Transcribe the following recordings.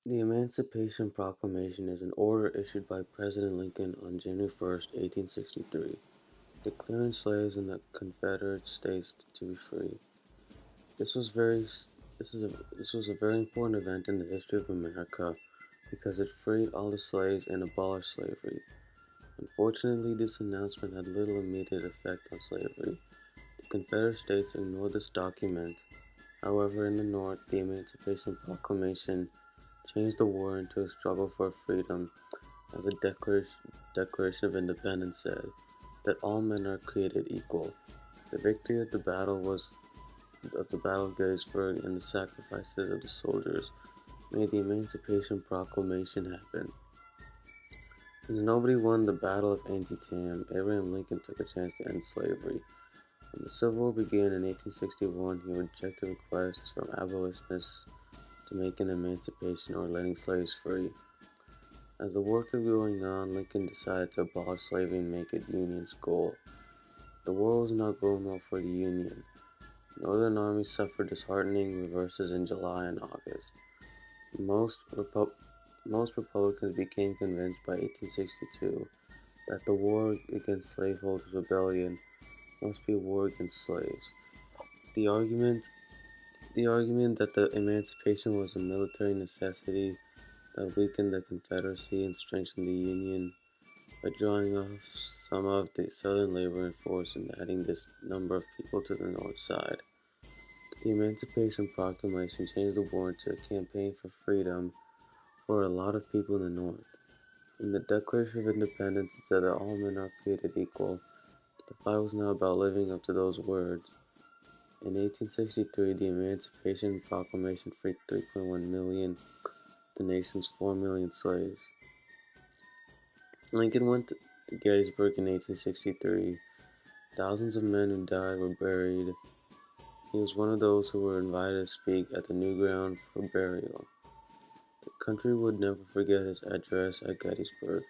The Emancipation Proclamation is an order issued by President Lincoln on January 1st, 1863, declaring slaves in the Confederate States to be free. This was very this was a very important event in the history of America because it freed all the slaves and abolished slavery. Unfortunately, this announcement had little immediate effect on slavery. The Confederate States ignored this document. However, in the North, the Emancipation Proclamation changed the war into a struggle for freedom, as the Declaration of Independence said that all men are created equal. The victory of the Battle of Gettysburg and the sacrifices of the soldiers made the Emancipation Proclamation happen. Since nobody won the Battle of Antietam, Abraham Lincoln took a chance to end slavery. When the Civil War began in 1861, he rejected requests from abolitionists to make an emancipation or letting slaves free. As the war kept going on, Lincoln decided to abolish slavery and make it the Union's goal. The war was not going well for the Union. Northern armies suffered disheartening reverses in July and August. Most, Repu- Most Republicans became convinced by 1862 that the war against slaveholders' rebellion must be a war against slaves. The argument, the argument that the emancipation was a military necessity that weakened the Confederacy and strengthened the Union by drawing off some of the Southern labor force and adding this number of people to the North side. The Emancipation Proclamation changed the war into a campaign for freedom for a lot of people in the North. In the Declaration of Independence, it said that all men are created equal. The fight was now about living up to those words. In 1863, the Emancipation Proclamation freed 3.1 million of the nation's 4 million slaves. Lincoln went to Gettysburg in 1863. Thousands of men who died were buried. He was one of those who were invited to speak at the new ground for burial. The country would never forget his address at Gettysburg.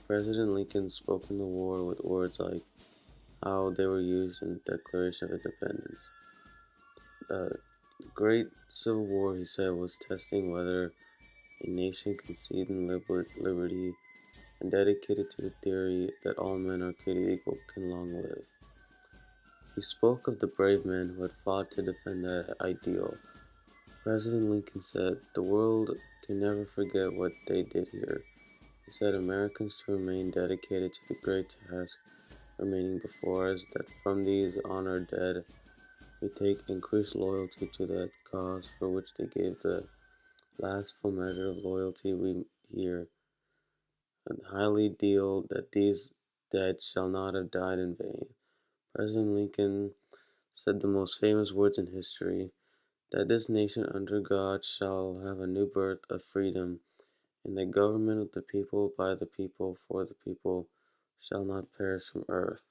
President Lincoln spoke in the war with words like how they were used in the Declaration of Independence. The Great Civil War, he said, was testing whether a nation conceived in liberty and dedicated to the theory that all men are created equal can long live. He spoke of the brave men who had fought to defend that ideal. President Lincoln said, "The world can never forget what they did here." He said Americans to remain dedicated to the great task remaining before us, that from these honored dead we take increased loyalty to that cause for which they gave the last full measure of loyalty we hear, and highly deal that these dead shall not have died in vain. President Lincoln said the most famous words in history, that this nation under God shall have a new birth of freedom, and the government of the people, by the people, for the people, shall not perish from earth.